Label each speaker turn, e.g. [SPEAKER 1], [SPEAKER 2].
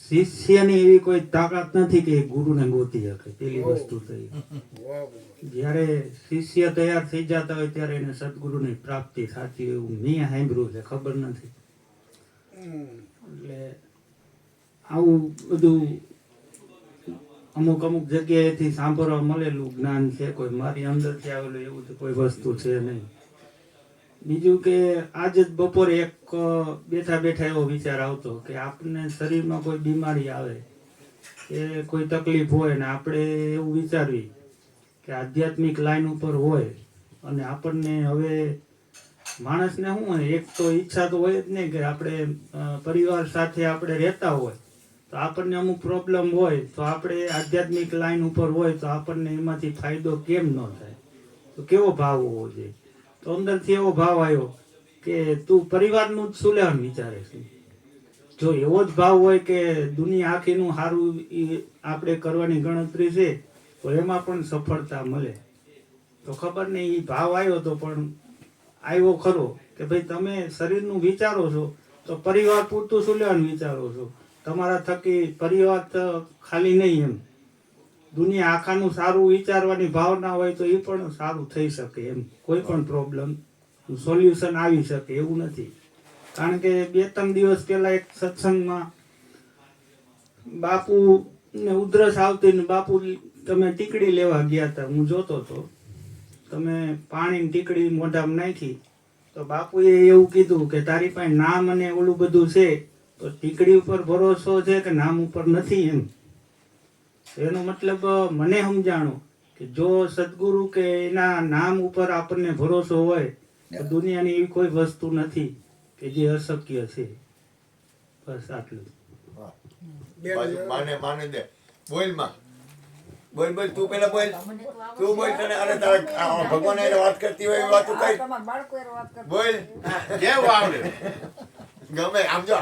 [SPEAKER 1] શિષ્યની એવી કોઈ તાકાત નથી કે ગુરુને ગોતી શકે. પેલી વસ્તુ થઈ. જ્યારે શિષ્ય તૈયાર થઈ જતા હોય ત્યારે એને સદગુરુની પ્રાપ્તિ થતી એવું મેં સાંભળ્યું છે, ખબર નથી. એટલે આવું બધું અમુક અમુક જગ્યાએથી સાંભળવા મળેલું જ્ઞાન છે. કોઈ મારી અંદરથી આવેલું એવું તો કોઈ વસ્તુ છે નહીં. બીજું કે આજે જ બપોરે એક બેઠા બેઠા એવો વિચાર આવતો કે આપણને શરીરમાં કોઈ બીમારી આવે કે કોઈ તકલીફ હોય ને આપણે એવું વિચારવી કે આધ્યાત્મિક લાઈન ઉપર હોય અને આપણને હવે માણસને શું હોય, એક તો ઈચ્છા તો હોય જ નહીં કે આપણે પરિવાર સાથે આપણે રહેતા હોય તો આપણને અમુક પ્રોબ્લેમ હોય તો આપણે આધ્યાત્મિક લાઈન ઉપર હોય તો આપણને એમાંથી ફાયદો કેમ ન થાય. તો કેવો ભાવ હોવો જોઈએ? તો અંદરથી એવો ભાવ આવ્યો કે તું પરિવારનું જ શું લેવાનું વિચારે છે. જો એવો જ ભાવ હોય કે દુનિયા આખીનું સારું આપણે કરવાની ગણતરી છે તો એમાં પણ સફળતા મળે. તો ખબર નહીં એ ભાવ આવ્યો તો પણ આવ્યો ખરો કે ભાઈ તમે શરીરનું વિચારો છો તો પરિવાર પૂરતું શું લેવાનું વિચારો છો. તમારા થકી પરિવાર તો ખાલી નહીં, એમ દુનિયા આખાનું સારું વિચારવાની ભાવના હોય તો એ પણ સારું થઈ શકે. એમ કોઈ પણ પ્રોબ્લેમ સોલ્યુશન આવી શકે એવું નથી. કારણ કે 2-3 દિવસ પહેલા એક સત્સંગમાં બાપુ ને ઉધરસ આવતી ને બાપુ તમે ટીકડી લેવા ગયા હતા, હું જોતો હતો. તમે પાણીની ટીકડી મોઢામાં નાખી તો બાપુએ એવું કીધું કે તારી પાસે નામ અને ઓલું બધું છે તો ટીકડી ઉપર ભરોસો છે કે નામ ઉપર નથી. એમ એનો મતલબ મને સમજાણું કે જો સદગુરુ કે એના નામ ઉપર આપણને ભરોસો હોય તો દુનિયાની એવી કોઈ વસ્તુ નથી કે જે અશક્ય છે. બસ આટલું.
[SPEAKER 2] માને દે. બોલ માં બોલ બોલ તું પેલા બોલ. તું બોલ તને અરે તારા ભગવાન એ વાત કરતી હોય એ વાત તું કઈ બોલ. કેવું આવડે ગમે આમ જો